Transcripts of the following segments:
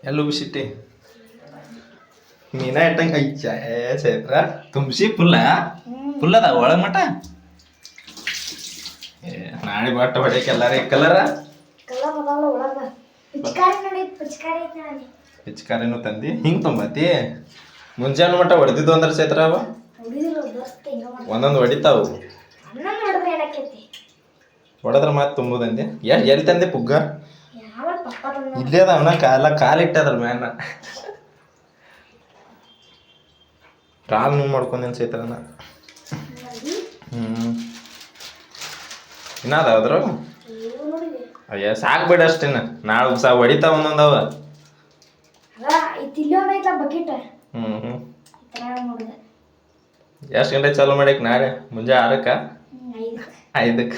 ಎಲ್ಲ ಉಬಿಸಿಟ್ಟಿ ಮೀನಾ ಇಟ್ಟಂಗೆ ಐಚ ಚೈತ್ರ ತುಂಬಿಸಿ ಫುಲ್ ಅದ ಒಳಗೆ ಮಟ ನಾಳೆ ಬಟ್ಟ ಹೊಡೆಯಕ್ಕೆ ಎಲ್ಲಾರ ಕಲರ ಪಿಚ್ಕಾರಿನೂ ತಂದಿ ಹಿಂಗೆ ತುಂಬತಿ ಮುಂಜಾನೆ ಮಟ್ಟ ಹೊಡೆದಿದ್ದು ಅಂದ್ರೆ ಚೈತ್ರ ಅವ ಒಂದೊಂದು ಹೊಡಿತಾವು ಹೊಡೆದ್ರೆ ಮಾತು ತುಂಬುದಂದೆ ಎಲ್ಲಿ ತಂದೆ ಪುಗ್ಗ ಇಲ್ಲೇ ಅದ ಅವನ ಕಾಲಿಟ್ಟದ್ರ ಮ್ಯಾನ ಕಾಲು ನೋವು ಮಾಡ್ಕೊಂಡೇನು ಚೈತ್ರನ ಇನ್ನಾದ ಅದ್ರ ಅಯ್ಯ ಸಾಕ್ಬೇಡ ಅಷ್ಟೇನ ನಾಳೆ ಹೊಡಿತಾವ ಒಂದೊಂದವ ಎಷ್ಟು ಗಂಟೆ ಚಾಲು ಮಾಡ್ಯಾಕ ನಾಳೆ ಮುಂಜೆ 6ಕ್ಕ 5ಕ್ಕ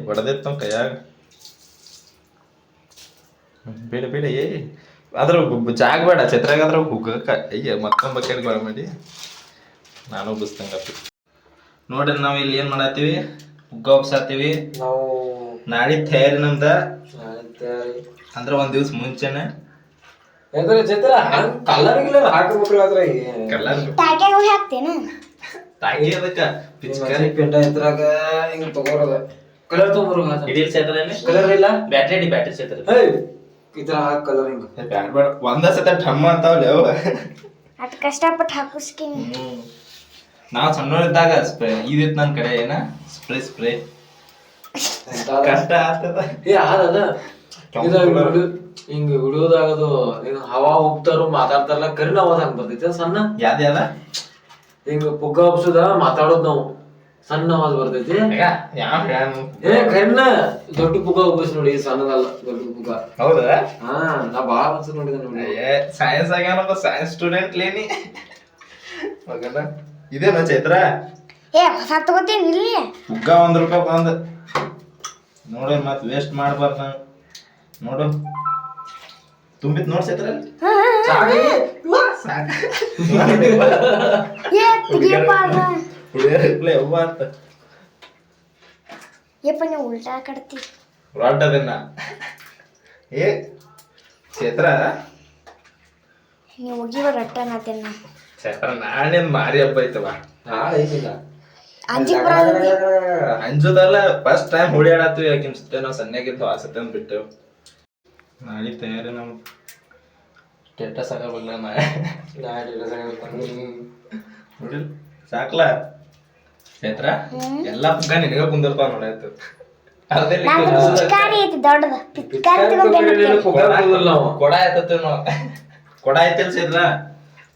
ಹೊಡೆದಿತ್ತು ಕೈಯಾಗ ಬೇಡ ಅದ್ರ ಜಾಗ ಬೇಡ ಛತ್ರಾಗ ಅದ್ರ ಹುಗ್ಗಕ್ಕ ಅಯ್ಯ ಮತ್ತೊಂದು ಬಕೆಟ್ ಬರ ಮಾಡಿ ನಾನು ಬಸ್ತಂಗಪ್ಪಿ ನೋಡ್ರಿ ನಾವು ಇಲ್ಲಿ ಏನ್ ಮಾಡತ್ತೀವಿ ಹುಗ್ಗ ಒಪ್ಸಾತೀವಿ ನಾವು ನಾಳೆ ತಯಾರಿ ನಮ್ದ ಅಂದ್ರೆ ಒಂದ್ ದಿವ್ಸ ಮುಂಚೆನೆ ಚಿತ್ರ ಕಲರ್ ಗಿಲ್ಲರ್ ಹಾಕಬೇಕಲ್ಲ ಅದ್ರ ತಾಗಿ ಅದಕ್ಕ ಪಿಚ್ಕಾರಿ ಪೆಂಟ ಇದ್ರಾಗ ಹಿಂಗ್ ತಗೋರದ ಕಲರ್ ತಗೋರ ಇಡೀಲ್ ಸೇತರಲ್ಲಿ ಕಲರ್ ಇಲ್ಲ ಬ್ಯಾಟ್ರಿ ಸೇತರಲ್ಲಿ ಇದ್ರ ಹಾಕ್ ಕಲರ್ ಹಿಂಗ ಬ್ಯಾಡ ಒಂದ ಸತ ಠಮ್ಮ ಅಂತಾವಲ್ಲ ಅವ ಅಟ್ ಕಷ್ಟಪಟ್ಟು ಹಾಕಿಸ್ತೀನಿ ನಾವು ಸಣ್ಣವರಿದ್ದಾಗ ಇದಿತ್ತು ನನ್ನ ಕಡೆ ಏನ ಸ್ಪ್ರೇ ಕಷ್ಟ ಆಗ್ತದ ಆದದ ಹಿಂಗ ಹಿಡಿಯೋದಾಗದು ಹವಾ ಹೋಗ್ತಾರು ಮಾತಾಡ್ತಾರಲ್ಲ ಕರಿನ ಅವಾಜ್ ಹಂಗ ಬರ್ತೈತಿ ಸಣ್ಣ ಯಾವ್ದ ಹಿಂಗ ಪುಗ್ಗ ಹಬ್ಸುದ ಮಾತಾಡೋದ್ ನಾವು ಸಣ್ಣ ಅವಾಜ್ ಬರ್ತೈತಿ ಕರಿನ ದೊಡ್ಡ ಪುಗ್ಗ ಹಬ್ಬಿಸ್ ನೋಡಿ ಸಣ್ಣದಲ್ಲ ದೊಡ್ಡ ಪುಗ್ಗ ಹೌದಾ ನಾ ಬಾಳ ಅನ್ಸ ನೋಡಿದ ನೋಡಿ ಸೈನ್ಸ್ ಆಗ್ಯಾನಪ್ಪ ಸೈನ್ಸ್ ಸ್ಟೂಡೆಂಟ್ ಲೇನಿ ಮಗನ ಇದೇನ ಚೈತ್ರ ಹೊಸ ತಗೋತೀನಿ ಇಲ್ಲಿ ಪುಗ್ಗ ₹1 ಬಂದ ನೋಡಿ ಮತ್ ವೇಸ್ಟ್ ಮಾಡ್ಬಾರ್ದ ನೋಡು ತುಂಬಿತ್ ನೋಡ್ ಚೈತ್ರ ಉಲ್ಟಾ ಕಡ್ತಿ ಹೊರಟದನ್ನ ಚೈತ್ರ ನೀವು ಹೋಗಿವ ರಟ್ಟನತೇನ ಚೈತ್ರ ನಾಳೆ ಮಾರಿ ಹಬ್ಬ ಐತವ ನಾಳೆ ಐತಿಲ್ಲ ಅಂಜುದಲ್ಲ ಫಸ್ಟ್ ಟೈಮ್ ಹೊಡಿಯಾಡತ್ತೀವಿ ಯಾಕೆ ನಾವು ಸಣ್ಣಗಿದ್ದು ಆಸತ್ತೆ ಬಿಟ್ಟೆವು ನಾಳೆ ತಯಾರಿ ನಮ್ ಸ್ಟೇಟಸ್ ಆಗಲ್ಲ ನೋಡಿ ಸಾಕ್ಲ ಚೈತ್ರ ಎಲ್ಲ ಪುಗ್ಗ ನಿನಗ ಕುಂದಿರ್ತಾವ ನೋಡಾಯ್ತು ಕೊಡ ಆಯ್ತತಿ ನಾವು ಕೊಡ ಆಯ್ತಲ್ ಚೈತ್ರ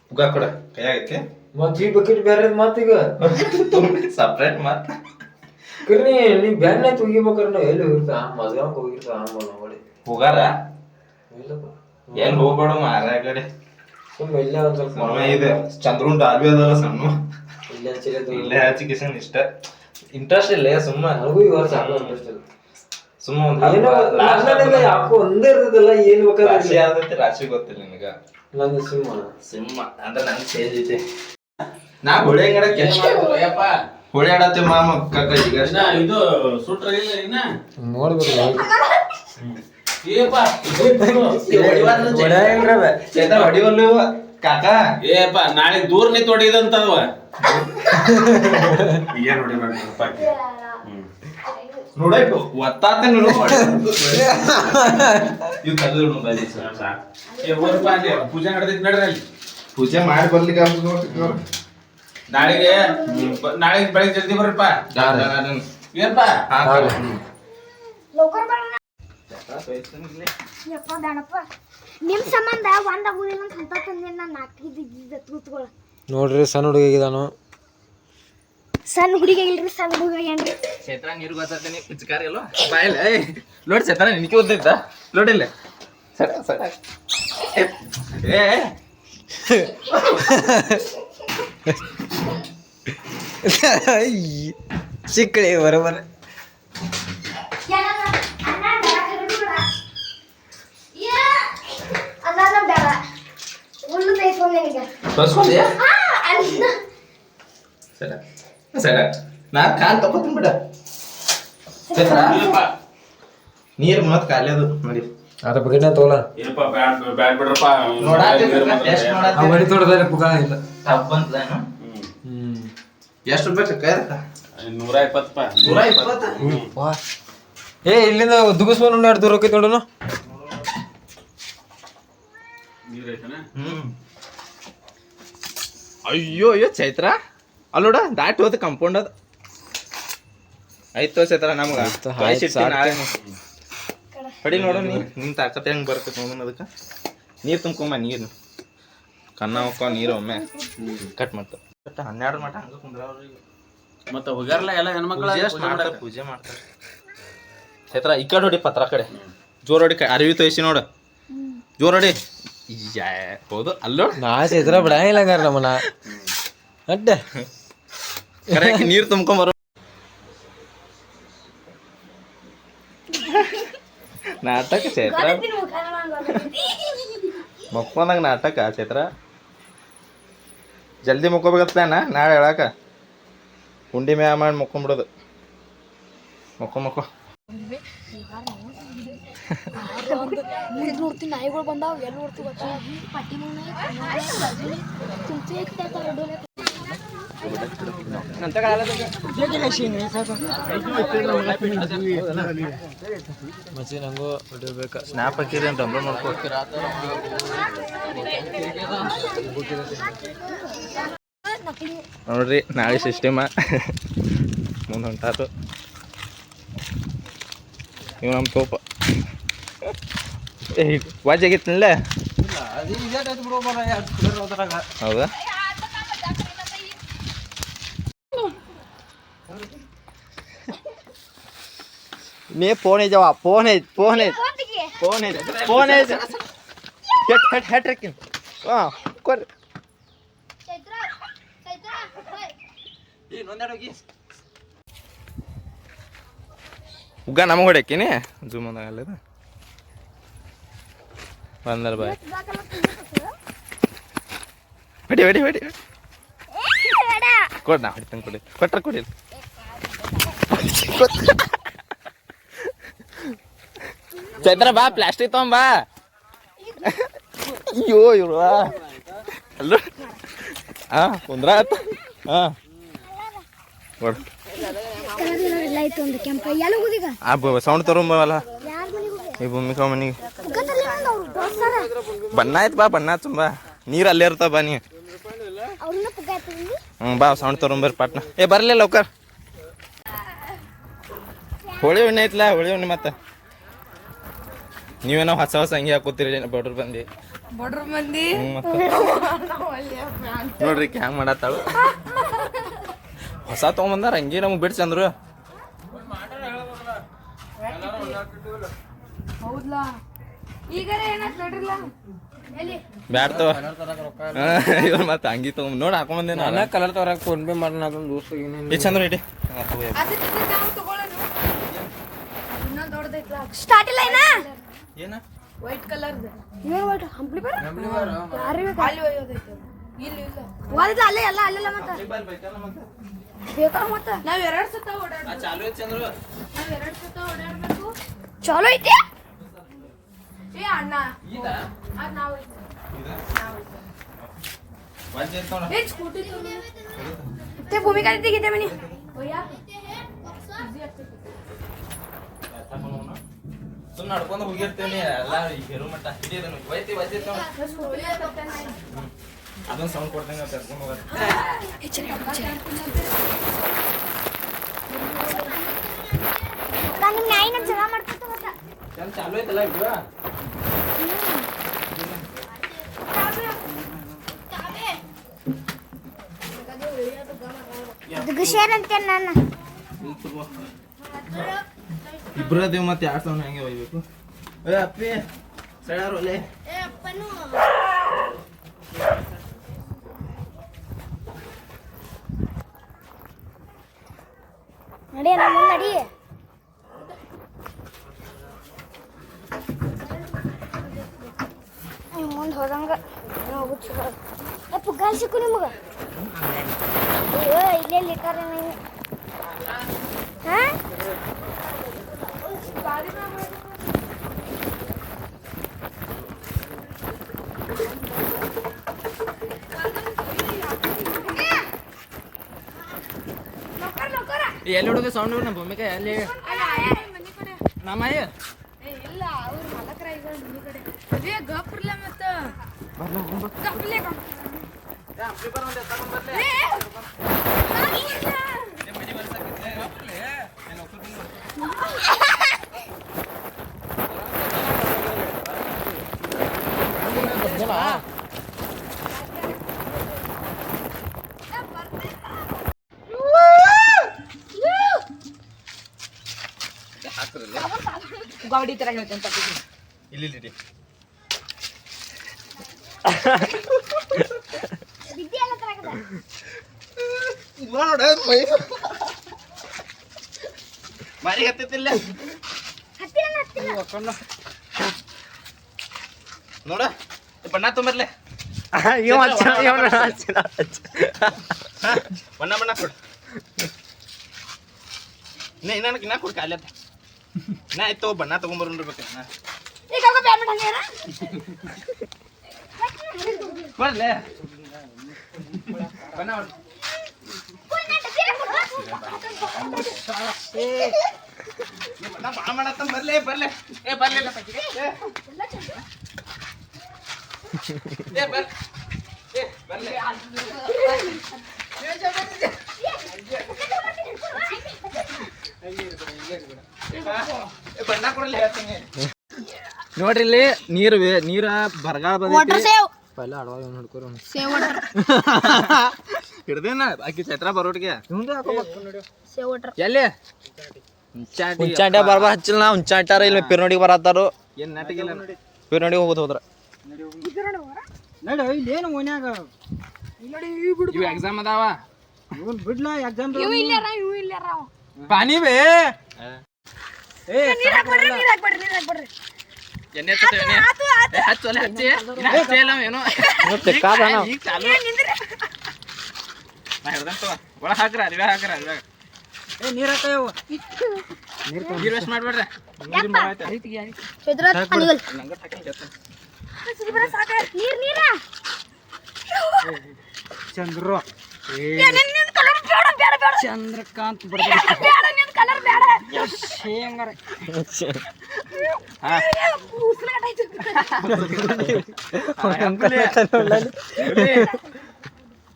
ಪುಗ್ಗ ಕೊಡ ಕೈಯಾಗೈತಿ ಮತ್ ಈ ಬಕೆಟ್ ಬೇರೆ ಮತ್ತೀಗ ಸಪ್ರೇಟ್ ಮತ್ ಕರ್ನಿ ನೀ ಬ್ಯಾನ್ ಆಯ್ತು ಹೋಗಿಬೇಕಾರ ನಾವು ಎಲ್ಲಿ ಹೋಗಿರ್ತ ಮದ್ಗಾಂಗ್ ಹೋಗಿರ್ತ ನೋಡಿ ಹೋಗಾರ ಎಲ್ಲಿ ಹೋಗ್ಬೇಡ ಮಾರ ಕಡೆ ಸುಮ್ಮ ಇಲ್ಲೇ ಒಂದ್ ಸ್ವಲ್ಪ ಇದೆ ಚಂದ್ರನ್ ಡಾಲ್ವಿ ಅದಲ್ಲ ಸಣ್ಣ ಇಲ್ಲೇ ಹಚ್ಚಿಕೇಶನ್ ಇಷ್ಟ ಇಂಟ್ರೆಸ್ಟ್ ಇಲ್ಲ ಸುಮ್ಮ ನನಗೂ ಈ ವರ್ಷ ಇಂಟ್ರೆಸ್ಟ್ ಇಲ್ಲ ಸುಮ್ಮ ಯಾಕೋ ಒಂದೇ ಇರ್ತದಲ್ಲ ಏನ್ ರಾಶಿ ಆದೈತಿ ರಾಶಿ ಗೊತ್ತಿಲ್ಲ ನಿನಗ ನಂದು ಸಿಂಹ ಅಂದ್ರೆ ನನ್ ಚೇಂಜ್ ಐತಿ ನಾ ಹೊಳೆ ಅಂಗಡ ಕೆಲಸ ಮಾಡ್ಬೋಯಪ್ಪ ಹೊಳೆ ಆಡತ್ತೆ ಮಾಮ ಕಕ್ಕ ಈಗ ಇದು ಸುಟ್ರಿಲ್ಲ ಇನ್ನ ನೋಡ್ಬೇಕು ಹೊಡಿವಲ್ಲು ಕಾಕ ಏಪ್ಪ ನಾಳೆ ದೂರ ನಿಂತ ಹೊಡಿದಂತವ ಏನ್ ನೋಡಬೇಕು ಒತ್ತಾತೆ ಇವ್ ತೆಗೆದು ಪೂಜೆ ನಡೆದೈತಿ ನಡ್ರಿ ಅಲ್ಲಿ ಪೂಜೆ ಮಾಡಿ ಬರ್ಲಿಕ್ಕೆ ನಾಳೆಗೆ ಬೆಳಿಗ್ಗೆ ಜಲ್ದಿ ಬರ್ರಪ್ಪ ಏನಪ್ಪ ನಿಮ್ ಸಂಬಂಧ ಒಂದ್ ಆಗುದಿಲ್ಲ ಅಂತ ತಂದೆ ನಾನು ನಾಲ್ಕಿದ್ದ ತೂತ್ಗಳು ನೋಡ್ರಿ ಸಣ್ಣ ಹುಡುಗಿದಾನು ಸಣ್ಣ ಹುಡುಗಿ ಇಲ್ರಿ ಸಣ್ಣ ಹುಡುಗ ಏನ್ರಿ ಚೇತ್ರ ನೀರು ಗೊತ್ತಾಗ್ತಾನೆ ಪಿಚ್ಕಾರಿ ಅಲ್ವ ಬಾಯಿಲ್ಲ ನೋಡಿ ಚೇತ್ರ ನಿನಗೆ ಓದಿದ್ದ ನೋಡಿಲ್ಲ ಸಡ ಸಡ ಏ ಚಿಕ್ಕಳಿ ಬರೋಬರ ಸಡ ನಾ ಕಾಲ್ ತಗೋತೀನಿ ಬಿಡ ಚೇತ್ರ ನೀರು ಮತ್ ಖಾಲಿ ಅದು ನೋಡಿ. ಅದ್ರ ಬಗ್ಗೆ ತೋಲ ಏನಪ್ಪ ಬ್ಯಾಡ್ ಬಿಡ್ರಪ್ಪ. ಮನಿ ತೋಟದಲ್ಲಿ ಪುಗ ಇಲ್ಲ. ಎಷ್ಟು ಬೇಕು ಕೈದಕ್ಕ? 120 120. ಏ ಇಲ್ಲಿಂದ ದುಗುಸ್ಕೊಂಡು ಎರಡು ದೂರ ಹೋಗ್ತೈತಿ ನೋಡೋಣ. ನೀರ್ ಐತನ? ಅಯ್ಯೋ ಅಯ್ಯೋ ಚೈತ್ರ ಅಲ್ಲೋಡ ದಾಟ್ ಹೋದ ಕಂಪೌಂಡ್ ಅದ ಆಯ್ತು ಚೈತ್ರ ನಮ್ಗೆ ಹೊಡಿ ನೋಡು ನಿಮ್ ತಾಕತ್ ಹೆಂಗ್ ಬರ್ತೈತೆ ನೋಡೋಣ. ಅದಕ್ಕೆ ನೀರು ತುಂಬ್ಕೊಂಬ ನೀರು ಕನ್ನ ಹೋಗ್ಕೊ ನೀರು ಒಮ್ಮೆ ಕಟ್ ಮಾಡ್ತಾರೆ 12 ಮಟ ಹಂಗ ಕುಂದ್ರ ಮತ್ತ ಹೋಗ್ಯಾರಲ್ಲ ಎಲ್ಲ ಹೆಣ್ಮಕ್ಳ ಮಾಡ್ತಾರೆ ಪೂಜೆ ಮಾಡ್ತಾರೆ. ಚೈತ್ರ ಈ ಕಡೆ ಹೊಡಿ ಪತ್ರ ಕಡೆ ಜೋರ್ ಹೊಡಿ ಅರಿವಿ ತೋಯಿಸಿ ನೋಡು ಜೋರ್ ಹೊಡಿ. ಹೌದು ಅಲ್ಲೋ ನಾ ಚೈತ್ರ ಬಿಡಂಗಿಲ್ಲ ಹಂಗಾರ ನಮ್ಮನ್ನ ಅಡ್ಡೆ ಕರೆಕ್ಟ್ ನೀರು ತುಂಬ್ಕೊಂಬರೋ ನಾಟಕ ಚೈತ್ರ ಮಕ್ಕೊಂದಾಗ ನಾಟಕ ಚೈತ್ರ ಜಲ್ದಿ ಮುಕ್ಕೋಬೇಕತ್ ಪ್ಲಾನ ನಾಳೆ ಹೇಳಾಕ ಉಂಡಿ ಮ್ಯಾ ಮಾಡಿ ಮುಕ್ಕೊಂಬಿಡೋದು. ಮಕ್ಕೋ ನೋಡ್ತೀನಿ ನಾಯಿಗಳು ಬಂದಾವ ಎಲ್ಲಿ ನೋಡ್ತೀವಿ ಪಟ್ಟಿ ಮಚ್ಚಿ ನಂಗೂ ಹೊಡಿಬೇಕ. ಸ್ನ್ಯಾಪ್ ಹಾಕಿರಿ ಅಂತ ಡೌನ್ಲೋಡ್ ಮಾಡ್ಕೋ. ನೋಡ್ರಿ ನಾಳೆ ಸಿಸ್ಟಮ ಮುಂದೆ ಹೊಂಟಾತು. ಇವ್ ನಮ್ಮ ತೋಪ ವಾಜ್ ಆಗಿತ್ತಲ್ಲ. ಹೌದಾ ನೀ ಫೋನ್ ಇದ್ದಾವ ಫೋನ್ ಐತಿ ಫೋನ್ ಐತಿ ಫೋನ್ ಐತಿ ಫೋನ್ ಐತಿ ಹೆಟ್ ಹಾಕಿನ್ ಹಾಂ ಕೊಡ್ರಿ ಉಗ್ಗ ನಮಗೆ ಹೊಡ್ಯಾಕಿನಿ ಜೂಮ್ ಅಂದಾಗ ಅಲ್ಲದ ಬಂದಲ್ಲ ಬಾಯ್ ಹೊಡಿ ಹೊಡಿ ಹೊಡಿ ಕೊಡ್ ನಾ ಹೊಡಿತಂಗೆ ಕೊಡಿ ಕೊಟ್ರ ಕೊಡಿ ಚೈತ್ರ ಬಾ ಪ್ಲಾಸ್ಟಿಕ್ ತಗೊಂಬಾ. ಅಯ್ಯೋ ಇವ್ರು ಅಲ್ಲ ಹಾಂ ಕುಂದ್ರ ಆಯ್ತು ಹಾಂ ಕೊಡು ಸೌಂಡ್ ತಗೊಂಬಲ್ಲ ಈ ಭೂಮಿಕಾ ಮನಿಗೆ ಬಣ್ಣ ಆಯ್ತು ಬಾ ಬಣ್ಣ ತುಂಬಾ ನೀರು ಅಲ್ಲೇ ಇರ್ತಾವ ಬಾ ನೀ ಬಾ ಸೌಂಡ್ ತಗೊಂಬರ್ರಿ ಪಾಟ್ನ ಏ ಬರ್ಲಿ ಲೌಕರ್ ಹೋಳಿ ಹುಣ್ಣೆ ಐತ್ಲಾ ಹೋಳಿ ಹುಣ್ಣೆ ಮತ್ತೆ ನೀವೇನೋ ಹೊಸ ಹೊಸ ಅಂಗಿ ಹಾಕೋತೀರಿ ಬಡ್ರ ಬಂದಿ ನೋಡ್ರಿ ಹ್ಯಾಂಗ್ ಮಾಡತ್ತಾಳು ಹೊಸ ತಗೊಂಬಂದಾರ ಅಂಗಿ ನಮ್ಗೆ ಬಿಡ್ಸಂದ್ರು ಬ್ಯಾಡ್ತವ ಇವ್ರು ಮತ್ತೆ ಅಂಗಿ ತಗೊಂಡ್ ನೋಡಿ ಹಾಕೊಂಬಂದೆ ನಾನು ಕಲರ್ ತಗೊಳಕ್ ಫೋನ್ ಪೇ ಮಾಡೋಣ ಅದೊಂದು ದೋಸ್ತ ಎಷ್ಟು ಚಂದ್ರ ಇಡಿ ಸ್ಟಾರ್ಟ್ ಇಲ್ಲ ಏನ ವೈಟ್ ಕಲರ್ ಹಂಪ್ಲಿ ಬರ ಅಲ್ಲೇ ಎಲ್ಲ ಅಲ್ಲೆಲ್ಲ ಮತ್ತೆ ಬೇಕಾ ಮತ್ತೆ ನಾವ್ ಎರಡ್ ಸತ ಓಡಾಡ್ಬೇಕು ಚಾಲು ಐತಿ ಚಂದ್ರು ಚಲೋ ಐತಿ ಏ ಅಣ್ಣ ಅದ್ ನಾವ್ ಏ ಸ್ಕೂಟಿ ते भूमिका दीदी किती म्हणे ಸುಮ್ಮನೆ ನಡ್ಕೊಂಡು ಹೋಗಿರ್ತೇನೆ ಎಲ್ಲ ಹೇರು ಮಟ್ಟ ಹಿಡಿಯೋದನ್ನು ಒಯ್ತಿ ಅದೊಂದು ಸೌಂಡ್ ಕೊಡ್ತಂಗ ಕರ್ಕೊಂಡು ನಾನು ನಾಯಿನ ಜಗ ಮಾಡ್ತಿದ್ದೆ ಗೊತ್ತಾ ಚಾಲು ಐತಲ್ಲ ಈಗ ಇದು ಶೇರ್ ಅಂತ ನಾನು ಇಬ್ಬರ ದೇವ್ ಮತ್ತೆ 2,000 ಹೆಂಗೆ ಒಯ್ಬೇಕು ಏ ಅಪ್ಪಿ ಸಡಾರು ಒಲೆ ಏ ಅಪ್ಪನು ನಡಿ ನಮ್ಮ ನಡಿ ಮುಂದೆ ಹೋದಂಗ ಹೋಗುತ್ತ ಪುಗ್ಗಾಲ್ ಸಿಕ್ಕು ನಿಮಗೆ ಅಯ್ಯೋ ಇಲ್ಲೇ ಲಿಟರ್ ಹಾಂ ಎಲ್ಲಿ ಹುಡುಗ ಸೌಂಡ್ ನಮ್ಮ ಭೂಮಿಕಾ ಎಲ್ಲಿ ಮನಿ ಕಡೆ ನಮ್ಮ ಏ ಇಲ್ಲ ಅವ್ರ ಮಲಕರ ಇದ್ದಾರೆ ಮನಿ ಕಡೆ ಏ ಗಪ್ರಲ್ಲ ಮತ್ತ ಗಪ್ರಲೆ ಗಾಡಿ ತರ ಹೇಳ್ತೇನೆ ಇಲ್ಲಿ ವಿದ್ಯೆ ಎಲ್ಲ ತರಕದ ನೋಡ ಮಾರಿ ಹತ್ತಿಲ್ಲ ಹತ್ತಿರ ನೋಡ ಬಣ್ಣ ತೊಂಬರ್ಲೆ ಬಣ್ಣ ಬಣ್ಣ ಕೊಡು ನನಗೆ ನಾ ಕೊಡು ಕಾಲ ನಾ ಆಯ್ತು ಬಣ್ಣ ತಗೊಂಬರ್ಬೇಕು ಈಗ ಹೋಗೋ ಬ್ಯಾಡ್ಮಿಂಟನ್ ಹಂಗೇನ ಕೊಡ್ಲೆ ಬಣ್ಣ ಬರ್ಲೆ ಬರ್ಲೆ ಏ ಬರ್ಲಿಲ್ಲ ಬರ್ಲೆ ಬಣ್ಣ ಕೊಡಲಿ ಹೇಳ್ತೀನಿ ನೋಡ್ರಿ ಇಲ್ಲಿ ನೀರ ಬರಗಾಲ ವಾಟರ್ ಸೇವ್ ಪೈಲ ಅಡವಾಗ ನೋಡ್ಕೊರ ಸೇವ್ ವಾಟರ್ ಹಿಡ್ದೇನ ಆಕಿ ಚೈತ್ರ ಬರೋಟಿಗೆ ಸೇವ್ ವಾಟರ್ ಎಲ್ಲಿ ಹುಂಚಾಂಡೆ ಬರ್ಬಾ ಹಚ್ಚಿಲ್ಲ ನಾ ಹುಂಚಾಂಟಾರ ಇಲ್ಲಿ ಪಿರ್ನೋಡಿಗೆ ಬರತ್ತಾರು ಏನ್ ನಾಟಿಗಿಲ್ಲ ಪಿರ್ನೋಡಿಗೆ ಹೋಗೋದು ಹೋದ್ರ ಇಲ್ಲೇನು ಮನ್ಯಾಗ ಇವು ಎಕ್ಸಾಮ್ ಅದಾವ ಇವನ್ ಬಿಡ್ಲಾ ಎಕ್ಸಾಮ್ ಇವು ಇಲ್ಲಾರ ಪಾನಿ ಬೇ ನೀರ್ ಹಾಕ್ಬಿಡ್ರಿ ಎಣ್ಣೆ ಹಚ್ಚೋಲೆ ಹಚ್ಚಿ ಹಚ್ಚಿಲ್ಲ ಏನೋ ಈಗ ಚಾಲು ನಾ ಹಿಡ್ದಂತ ಒಳಗೆ ಹಾಕ್ರ ಅರಿವೆ ಹಾಕ್ರ ಅರಿವೆ ನೀರ್ ಹಾಕವ ನೀರು ವೇಸ್ಟ್ ಮಾಡ್ಬೇಡ್ರಿ ನೀರ ಚಂದ್ರು ಚಂದ್ರಕಾಂತ್ ಕಲರ್ ಬೇಡ ಹೆಂಗಾರ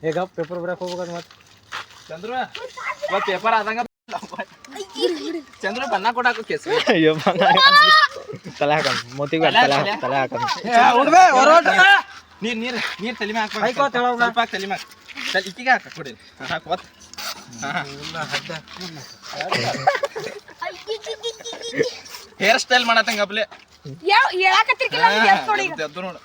ಈಗ ಪೇಪರ್ ಬರಕ್ ಹೋಗ್ಬೇಕು ಮತ್ತೆ ಚಂದ್ರ ಪೇಪರ್ ಆದಂಗ ಚಂದ್ರ ಬಣ್ಣ ಕೊಡಾಕ ಕೇಸ್ ತಲೆ ಹಾಕ ಮೋತಿಗೆ ತಲೆ ಹಾಕ ನೀರ್ ತಲೆ ಮ್ಯಾಗ ಆಯ್ಕೋ ತೆಳಗ. ಸ್ವಲ್ಪ ತಲೆ ಮ್ಯಾಗ ಇಕ್ಕಿಗೆ ಹಾಕ ಕೊಡಿ ಹಾಕೋತ್ ಹೇರ್ ಸ್ಟೈಲ್ ಮಾಡತ್ತಂಗ ಅಪ್ಲೆ ಎದ್ದು ನೋಡು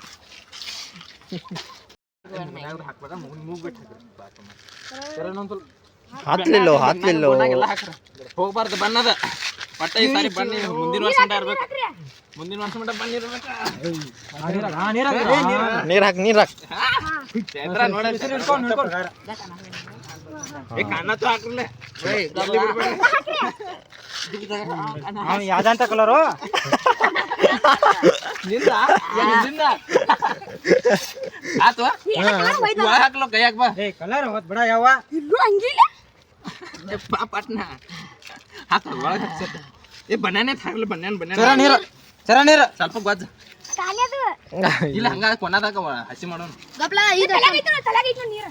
ಹಾಕ್ಲಿಲ್ಲೋ ಹೋಗ್ಬಾರ್ದು ಬಣ್ಣದ ಒಟ್ಟ ಈ ಸಾರಿ ಬನ್ನಿ ಮುಂದಿನ ವರ್ಷ ಮಟ್ಟ ಇರ್ಬೇಕು ಮುಂದಿನ ವರ್ಷ ಮಟ್ಟ ಬನ್ನಿ ಇರ್ಬೇಕು ನೀರ್ ಹಾಕ್ ಚೈತ್ರ ನೋಡ ಕಾಣತ್ತು ಹಾಕ್ರಲ್ಲ ಯಾವ್ದಂತ ಕಲರು ನಿಂದ ಆತು ಹಾಕ್ಲೋ ಕೈ ಹಾಕ್ ಬಾ ಕಲರ್ ಹೋತ್ ಬಿಡ ಯಾವ ಪಟ್ನ ಹಾಕ ಒಳಗೆ ಏ ಬನ್ಯಾನೆ ಹಾಕ್ಲಿ ಬನ್ಯಾನ ಚರ ನೀರು ಸ್ವಲ್ಪ ಗೊಜ್ಜ ಇಲ್ಲ ಹಂಗ ಕೊನಾದಾಗ ಹಸಿ ಮಾಡೋಣ ನೀರ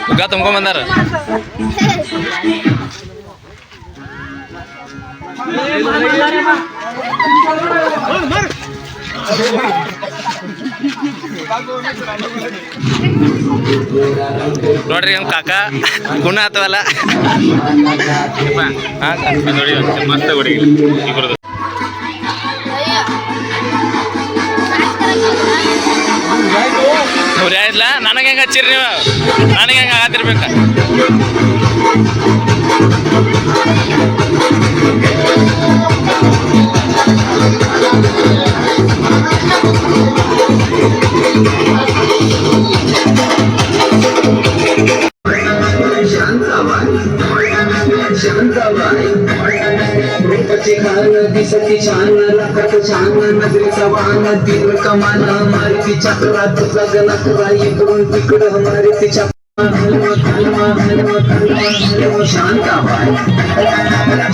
ಉಗ್ಗ ತುಂಬ್ಕೊಂಡ್ ಬಂದಾರ ನೋಡ್ರಿ ನಮ್ ಕಾಕ ಗುಣ ಆತವಲ್ಲ ನೋಡಿ ಮಸ್ತ್ ಹೊಡಿ ಇಲ್ಲ ನನಗೆ ಹೆಂಗೆ ಹಚ್ಚಿರಿ ನೀವು ನನಗೆ ಹೆಂಗೆ ಆಗತ್ತಿರ್ಬೇಕ शांताबाई छान रखत छान नगरीचा वाहन तीव्र कमान मारुती चक्रा तुझा गणकरा इकडून तिकडं मारुतीच्या शांताबाई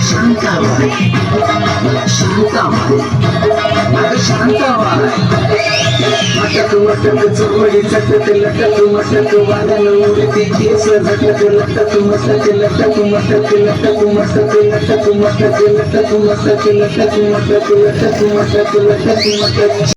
शांताबाई शांताबाई शांताबाई मटक मटक चोरी चटक लटक मटक वादन उडते केस झटक लटक मटक लटक मटक लटक मटक लटक मटक लटक मटक लटक मटक लटक मटक लटक मटक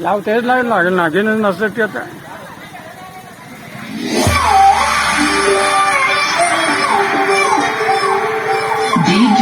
ಯಾವ तेच लागेल नागिनच नसतं ते आता DJ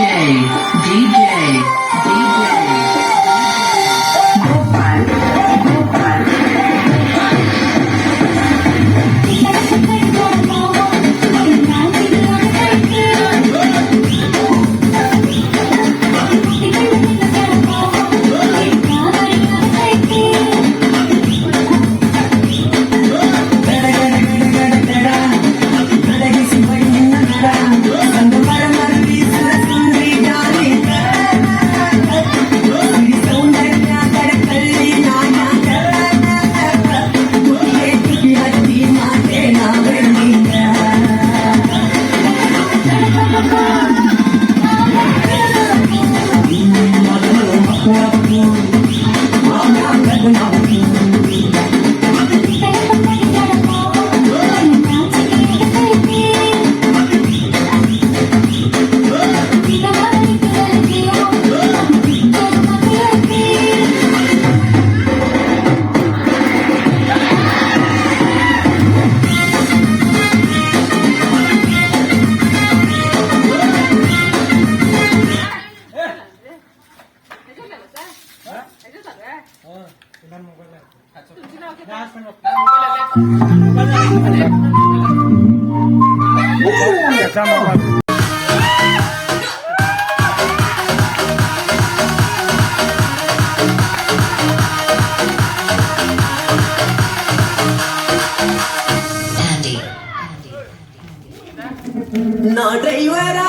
నా డ్రైవరా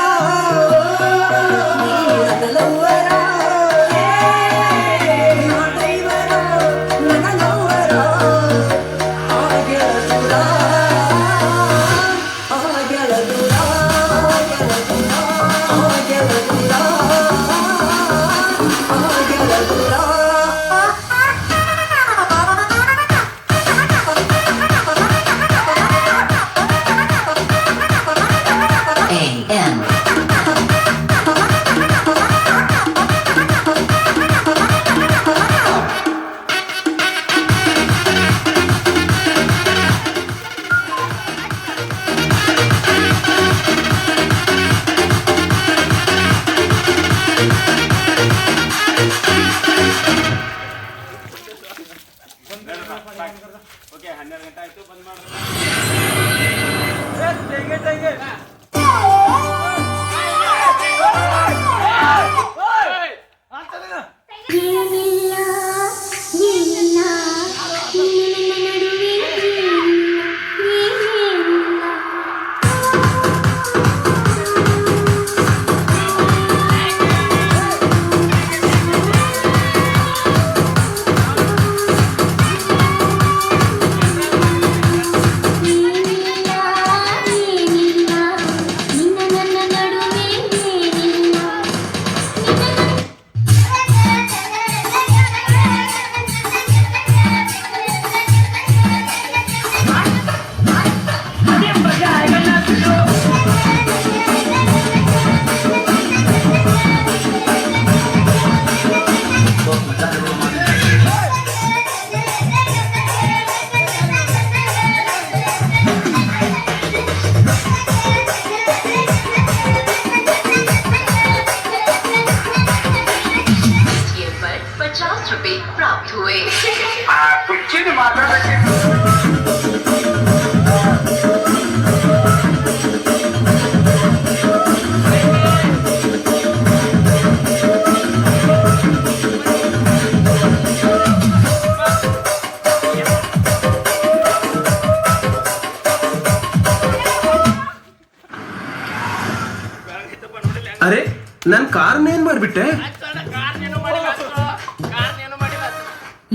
ಓಕೆ 12 ಗಂಟೆ ಆಯ್ತು ಬಂದ್ ಮಾಡ್ರಿ ₹50 प्राप्त हुए। ಅರೆ ನನ್ ಕಾರ್ನೇನ್ ಮಾಡ್ಬಿಟ್ಟೆ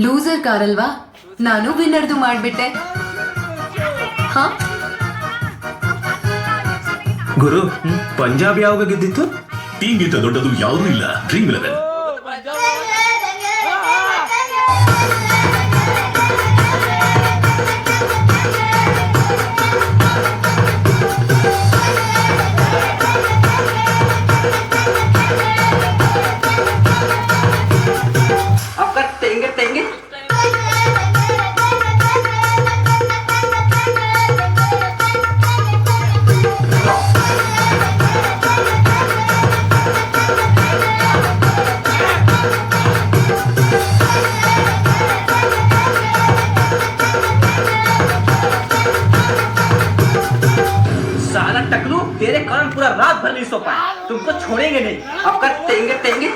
ಲೂಸರ್ ಕಾರ್ ಅಲ್ವಾ ನಾನು ವಿನ್ನರ್ದು ಮಾಡ್ಬಿಟ್ಟೆ ಗುರು ಪಂಜಾಬ್ ಯಾವಾಗ ಗೆದ್ದಿತ್ತು ಟೀಮ್ಗಿಂತ ದೊಡ್ಡದು ಯಾವುದೂ ಇಲ್ಲ ಡ್ರೀಮ್ 11 आपका टेंगे टेंगे तेरे कारण पूरा रात भर नहीं सो पाए, तुमको छोड़ेंगे नहीं, अब कर तेंगे तेंगे।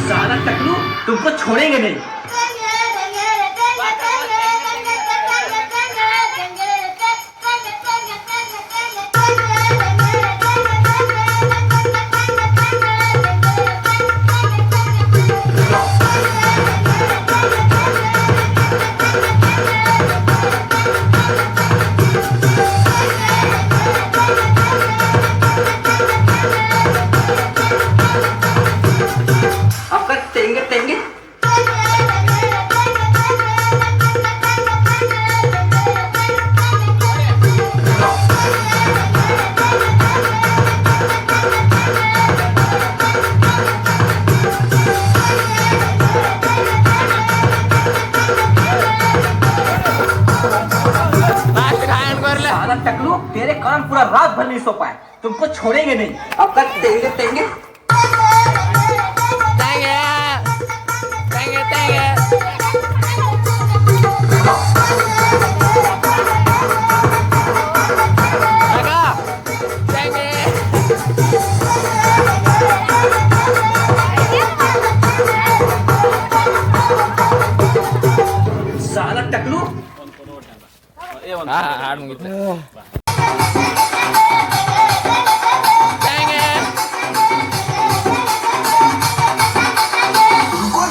साला टकलू तुमको छोड़ेंगे नहीं। अब कर तेंगे तेंगे। साला टकलू तेरे कारण पूरा रात भर नहीं सो पाए, तुमको छोड़ेंगे नहीं, अब कर तेंगे तेंगे। साला टकलू ಹಾಡು ಮುಗಿತು. रुको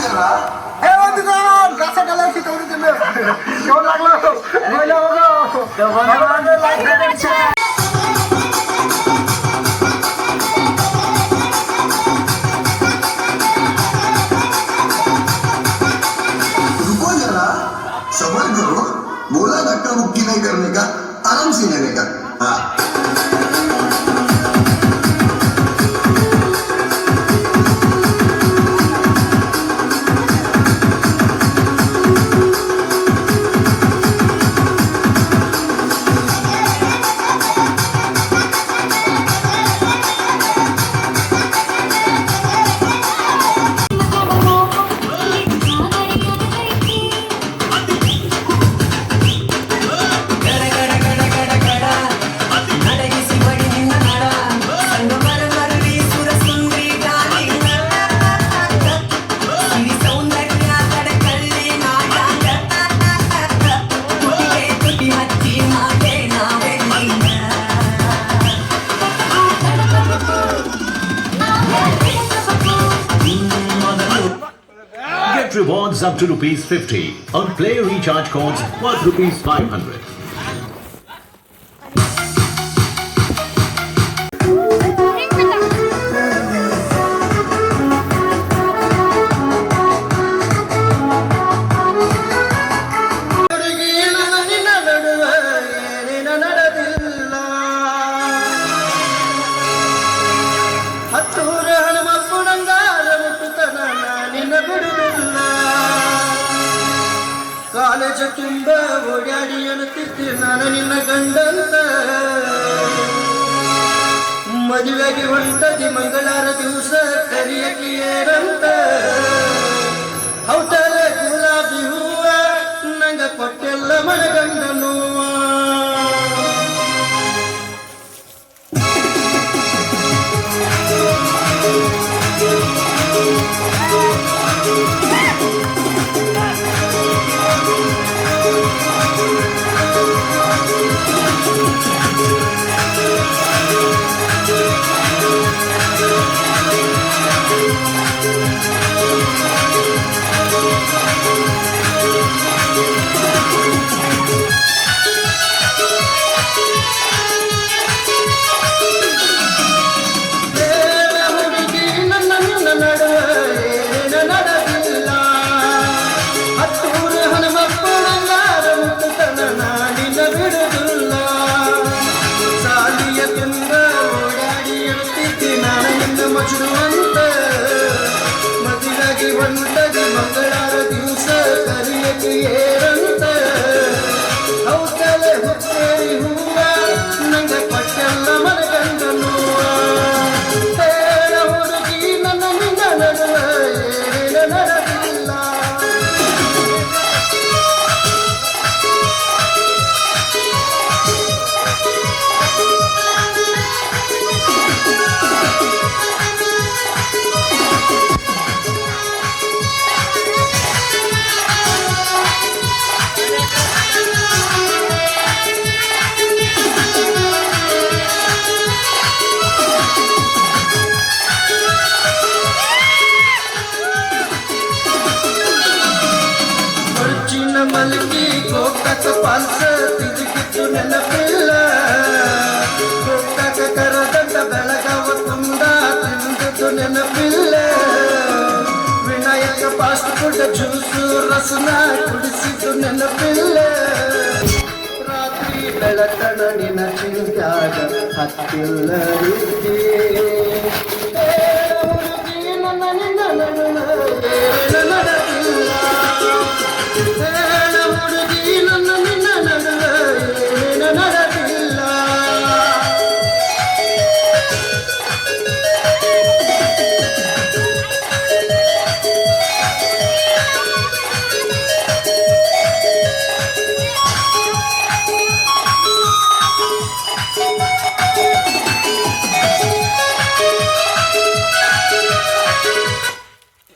जरा, सबर करो, बोला धक्का मुक्की नहीं करने का, आराम से लेने का। हाँ Get rewards up to ₹50 on play recharge codes worth ₹500. College ತುಂಬ ಓಡಾಡಿ ಅನ್ನುತ್ತಿದ್ದೆ ನಾನು ನಿನ್ನ ಗಂಡಂತ, ಮದುವೆಗೆ ಹೊಂಟದಿ ಮಂಗಳಾರ ದಿವಸ ಕರಿಯಕ್ಕೆ ಏನಂತ, ಔತಲ ಗುಲಾಬಿ ಹೂವ ನಂಗ ಕೊಟ್ಟೆಲ್ಲ ಮನಗಂಡನು. ಮಚ್ಚುವಂತ ಮದುವೆಗೆ ಹೊಂಟದಿ ಮಂಗಳಾರ ದಿವಸ ಕರಿಯಕ್ಕೆ ಏರಂತ. ಪಾಲ್ಸ ತಿರುಗಿದ್ದು ನೆನಪಿಲ್ಲ ಗೋಕಾಕ ಕರದಂಡ ಬೆಳಗಾವ ತುಂಡ ತಿಂದಿದ್ದು ನೆನಪಿಲ್ಲ ವಿನಾಯಕ ಫಾಸ್ಟ್ ಫುಡ್ ಜ್ಯೂಸು ರಸನ ಕುಡಿಸಿದ್ದು ನೆನಪಿಲ್ಲ ರಾತ್ರಿ ಬೆಳಕಣ ನಿನ ಚಿಂತ್ಯಾಗ ಹತ್ತಿಲ್ಲ ಹುಡುಗಿ ನನ್ನ ನಿನ್ನ ನಡವಿಲ್ಲ ಹುಡುಗಿ ನನ್ನ ನಿನ್ನ ನಡುವೆ ನಡವಿಲ್ಲ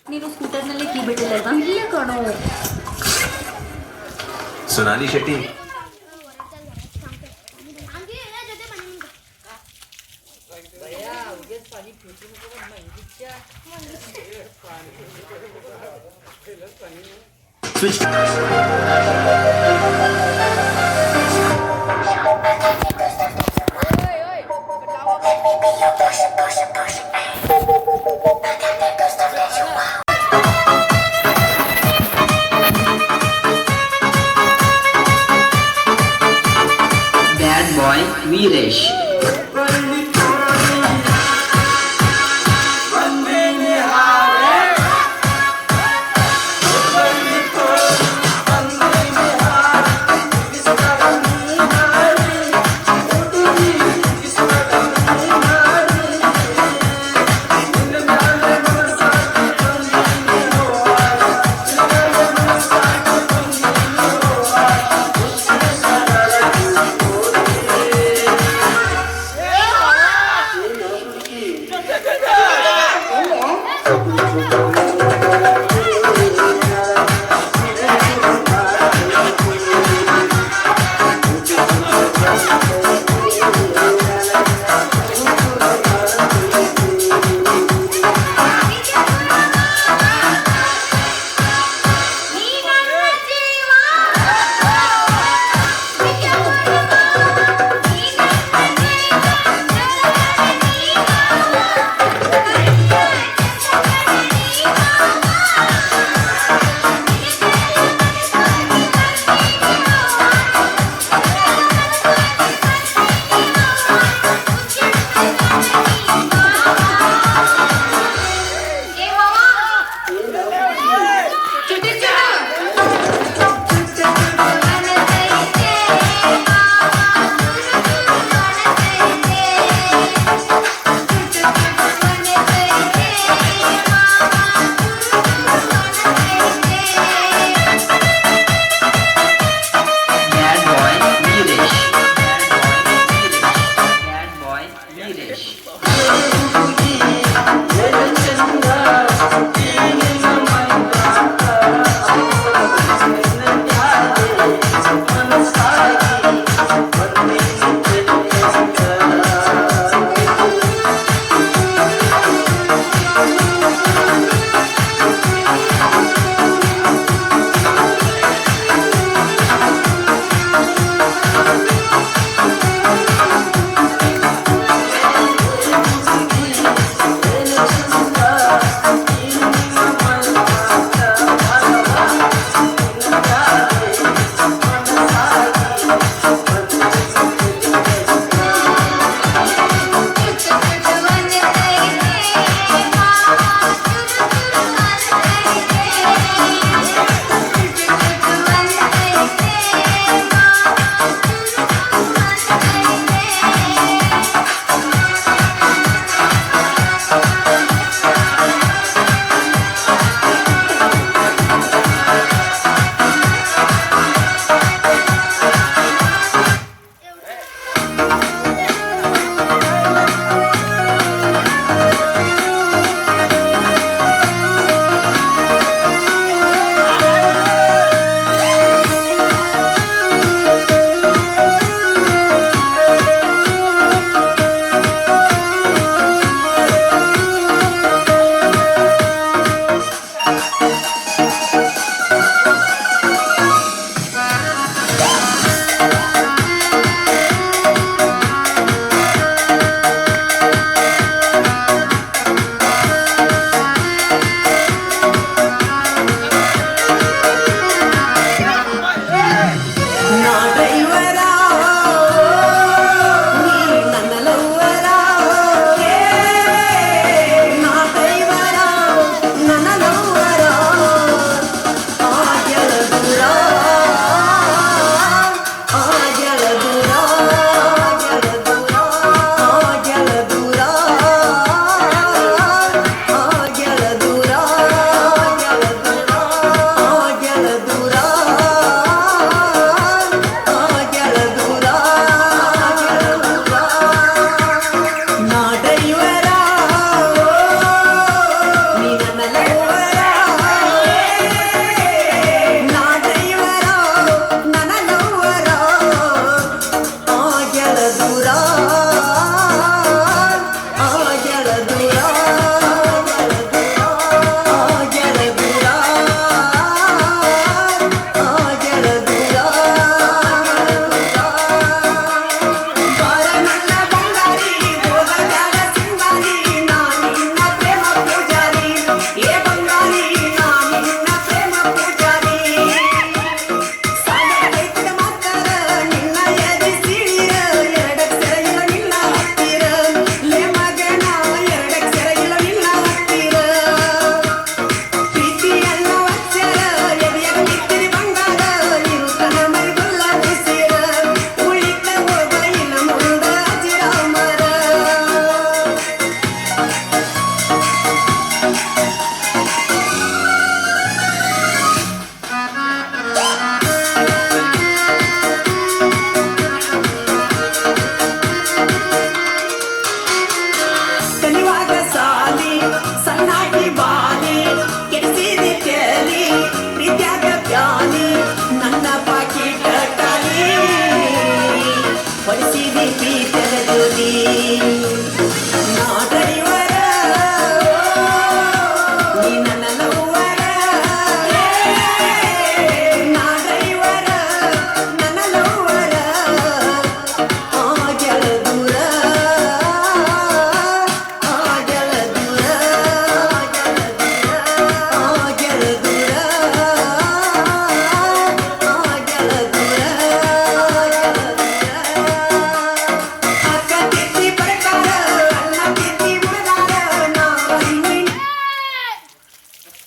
ನೀನು ಸ್ಕೂಟರ್ನಲ್ಲೇ ಕೀ ಬಿಟ್ಟಿಲ್ಲಲ್ವಾ? ಇಲ್ಲ ಕಣೋ. Sonauli Shetty switch bad bye Veeresh.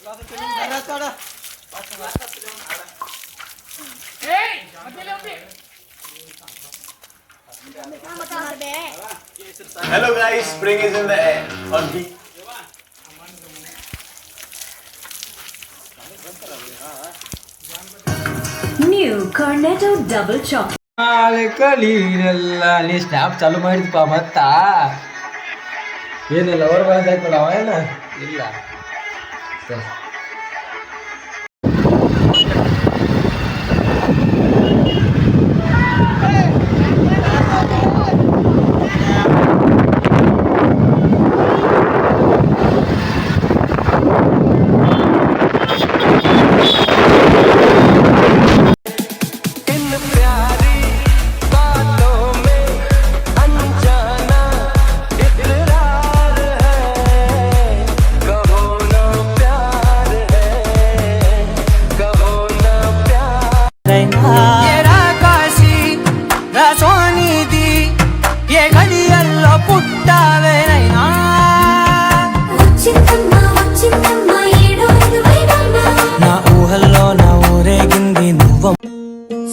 Hello guys, spring is in the air. On me. New Cornetto Double Chocolate. ಕಲೀನಲ್ಲ ನೀ ಸ್ನ್ಯಾಪ್ ಚಾಲು ಮಾಡಿದ್ಪ ಮತ್ತ ಏನಿಲ್ಲ ಅವ್ರ ಬಂದಾಯ್ತಲ್ಲ ಅವ ಏನ ಇಲ್ಲ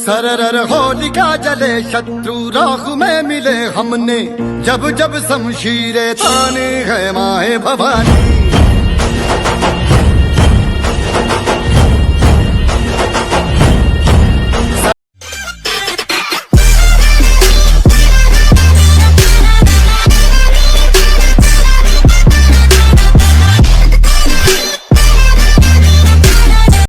सरर होलिका जले शत्रु राह में मिले हमने जब जब शमशीरें ताने है माए भवानी